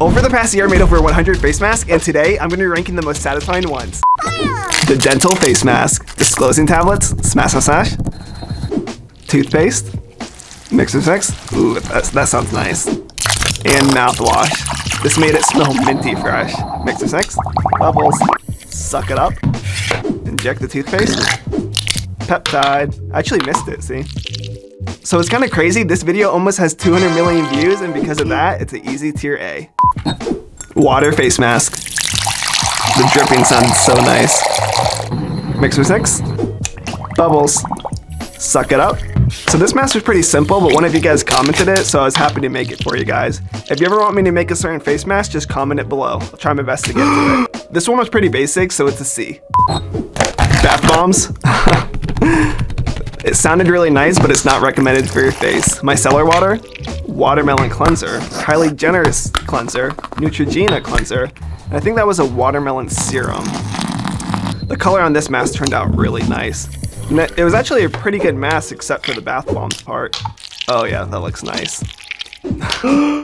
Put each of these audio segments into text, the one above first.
Over the past year, I made over 100 face masks, and today I'm going to be ranking the most satisfying ones. The dental face mask, disclosing tablets, smash. Toothpaste, mix. Ooh, that sounds nice. And mouthwash. This made it smell minty fresh. Mix. Bubbles. Suck it up. Inject the toothpaste. Peptide. I actually missed it, see? So it's kind of crazy, this video almost has 200 million views, and because of that, it's an easy tier A. Water face mask. The dripping sounds so nice. Mix. Bubbles. Suck it up. So this mask was pretty simple, but one of you guys commented it, so I was happy to make it for you guys. If you ever want me to make a certain face mask, just comment it below. I'll try my best to get to it. This one was pretty basic, so it's a C. Bath bombs. It sounded really nice, but it's not recommended for your face. Micellar water, watermelon cleanser, highly generous cleanser, Neutrogena cleanser, and I think that was a watermelon serum. The color on this mask turned out really nice. And it was actually a pretty good mask except for the bath bombs part. Oh yeah, that looks nice.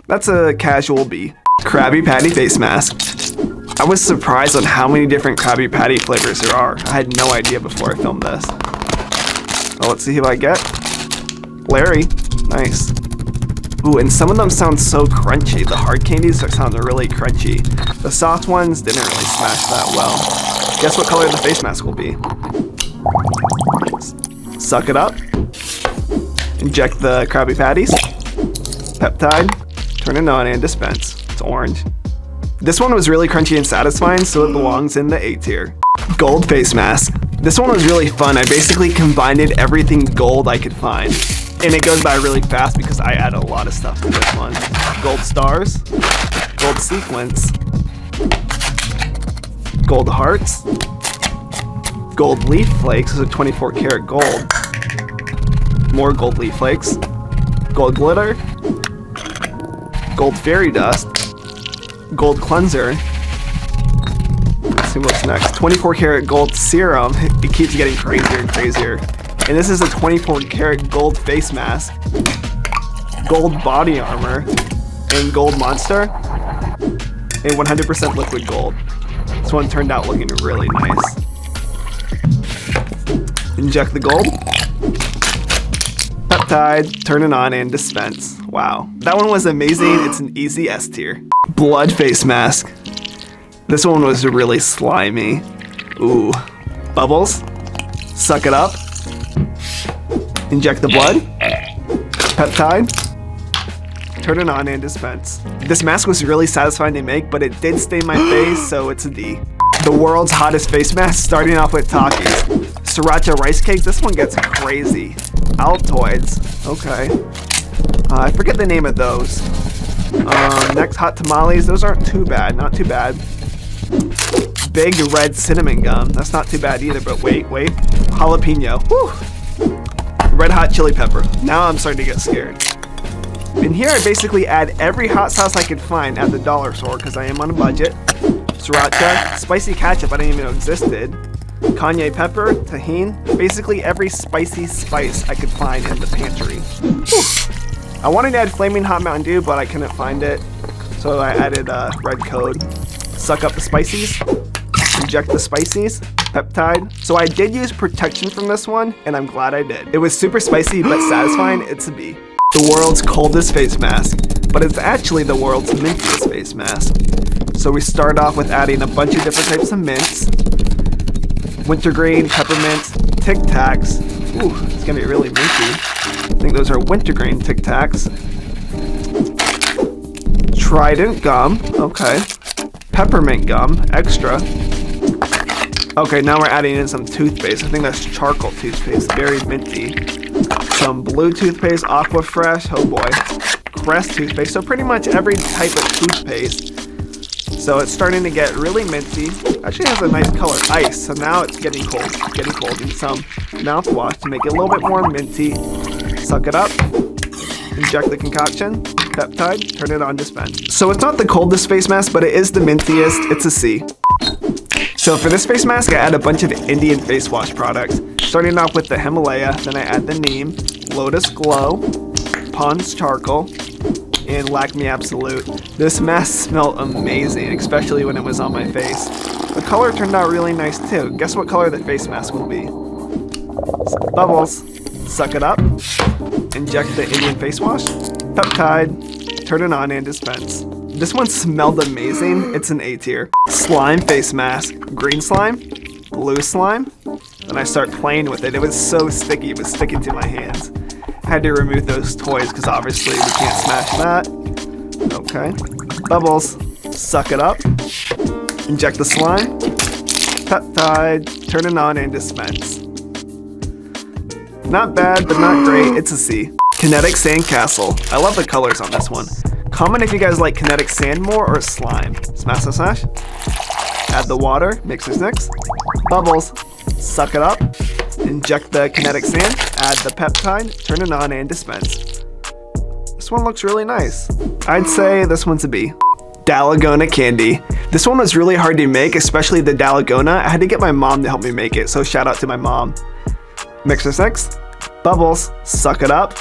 That's a casual B. Krabby Patty face mask. I was surprised on how many different Krabby Patty flavors there are. I had no idea before I filmed this. Oh, let's see who I get. Larry. Nice. Ooh, and some of them sound so crunchy. The hard candies sound really crunchy. The soft ones didn't really smash that well. Guess what color the face mask will be? Suck it up. Inject the Krabby Patties. Peptide. Turn it on and dispense. It's orange. This one was really crunchy and satisfying, so it belongs in the A tier. Gold face mask. This one was really fun. I basically combined everything gold I could find. And it goes by really fast because I add a lot of stuff to this one. Gold stars, gold sequins, gold hearts, gold leaf flakes, so 24 karat gold, more gold leaf flakes, gold glitter, gold fairy dust, gold cleanser. Let's see what's next. 24 karat gold serum. It keeps getting crazier and crazier. And this is a 24 karat gold face mask, gold body armor, and gold monster, and 100% liquid gold. This one turned out looking really nice. Inject the gold. Peptide, turn it on, and dispense. Wow. That one was amazing. It's an easy S tier. Blood face mask. This one was really slimy. Ooh. Bubbles. Suck it up. Inject the blood. Peptide. Turn it on and dispense. This mask was really satisfying to make, but it did stain my face, so it's a D. The world's hottest face mask, starting off with Takis. Sriracha rice cakes, this one gets crazy. Altoids, okay. I forget the name of those. Next, hot tamales, those aren't too bad, not too bad. Big red cinnamon gum, that's not too bad either, but wait. Jalapeno, whew. Red hot chili pepper, now I'm starting to get scared. In here, I basically add every hot sauce I could find at the dollar store because I am on a budget. Sriracha, spicy ketchup I didn't even know existed. Cayenne pepper, tahini, basically every spicy spice I could find in the pantry. Whew. I wanted to add flaming hot Mountain Dew, but I couldn't find it, so I added red code. Suck up the spices, inject the spices, peptide. So I did use protection from this one, and I'm glad I did. It was super spicy but satisfying. It's a B. The world's coldest face mask, but it's actually the world's mintiest face mask. So we start off with adding a bunch of different types of mints. Wintergreen, peppermint, Tic Tacs. Ooh, it's gonna be really minty. I think those are wintergreen Tic Tacs. Trident gum, okay. Peppermint gum, extra. Okay, now we're adding in some toothpaste. I think that's charcoal toothpaste, very minty. Some blue toothpaste, Aqua Fresh, oh boy. Crest toothpaste, so pretty much every type of toothpaste. So it's starting to get really minty. Actually has a nice color, ice. So now it's getting cold. And some mouthwash to make it a little bit more minty. Suck it up. Inject the concoction. Peptide. Turn it on, dispense. So it's not the coldest face mask, but it is the mintiest. It's a C. So for this face mask, I add a bunch of Indian face wash products. Starting off with the Himalaya, then I add the Neem, Lotus Glow, Pond's Charcoal, and Lack Me Absolute. This mask smelled amazing, especially when it was on my face. The color turned out really nice too. Guess what color the face mask will be? Bubbles. Suck it up. Inject the Indian face wash. Peptide. Turn it on and dispense. This one smelled amazing. It's an A tier. Slime face mask. Green slime. Blue slime. And I start playing with it. It was so sticky. It was sticking to my hands. I had to remove those toys because obviously we can't smash that. Okay. Bubbles. Suck it up. Inject the slime. Peptide. Turn it on and dispense. Not bad, but not great. It's a C. Kinetic Sandcastle. I love the colors on this one. Comment if you guys like kinetic sand more or slime. Smash, smash, smash. Add the water. Mix, mix, mix. Bubbles. Suck it up. Inject the kinetic sand. Add the peptide. Turn it on and dispense. This one looks really nice. I'd say this one's a B. Dalgona candy. This one was really hard to make, especially the Dalgona. I had to get my mom to help me make it, so shout out to my mom. Mix, mix, mix. Bubbles. Suck it up.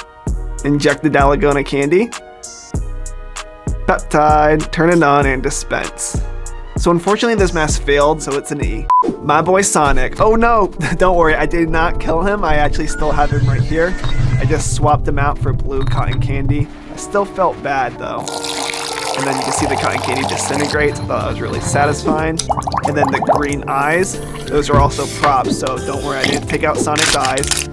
Inject the Dalgona candy. Peptide. Turn it on and dispense. So unfortunately this mask failed, so it's an E. My boy Sonic. Oh no, don't worry, I did not kill him. I actually still have him right here. I just swapped him out for blue cotton candy. I still felt bad though. And then you can see the cotton candy disintegrates. I thought that was really satisfying. And then the green eyes, those are also props, so don't worry, I didn't take out Sonic's eyes.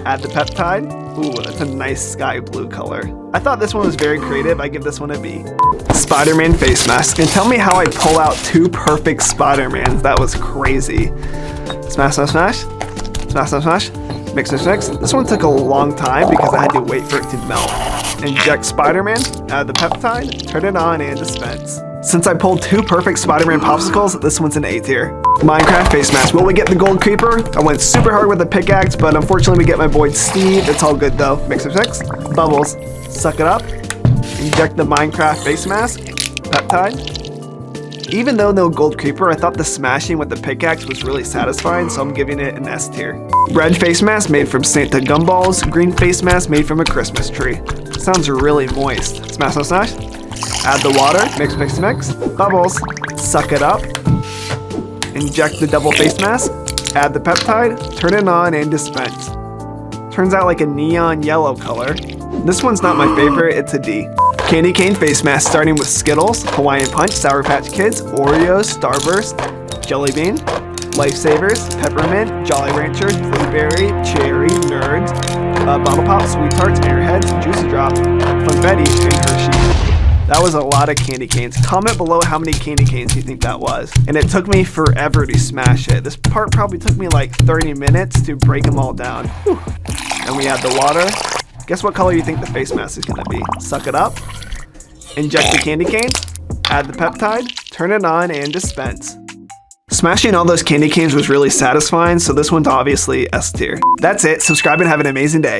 Add the peptide. Ooh, that's a nice sky blue color. I thought this one was very creative. I give this one a B. Spider-Man face mask. And tell me how I pull out 2 perfect Spider-Mans. That was crazy. Smash, smash, smash. Smash, smash, smash. Mix, mix, mix. This one took a long time because I had to wait for it to melt. Inject Spider-Man, add the peptide, turn it on, and dispense. Since I pulled 2 perfect Spider-Man popsicles, this one's an A tier. Minecraft face mask. Will we get the gold creeper? I went super hard with the pickaxe, but unfortunately we get my boy Steve. It's all good though. Mix, mix, mix. Bubbles. Suck it up. Inject the Minecraft face mask. Peptide. Even though no gold creeper, I thought the smashing with the pickaxe was really satisfying, so I'm giving it an S tier. Red face mask made from Santa gumballs. Green face mask made from a Christmas tree. Sounds really moist. Smash, smash, smash. Add the water. Mix, mix, mix. Bubbles. Suck it up. Inject the double face mask. Add the peptide. Turn it on and dispense. Turns out like a neon yellow color. This one's not my favorite. It's a D. Candy cane face mask starting with Skittles, Hawaiian Punch, Sour Patch Kids, Oreos, Starburst, Jelly Bean, Lifesavers, Peppermint, Jolly Ranchers, Blueberry, Cherry, Nerds, Bottle Pop, Sweet Tarts, Airheads, Juicy Drop, Funfetti, and Hershey. That was a lot of candy canes. Comment below how many candy canes you think that was. And it took me forever to smash it. This part probably took me like 30 minutes to break them all down. Whew. And we add the water. Guess what color you think the face mask is gonna be? Suck it up. Inject the candy cane. Add the peptide. Turn it on and dispense. Smashing all those candy canes was really satisfying, so this one's obviously S tier. That's it. Subscribe and have an amazing day.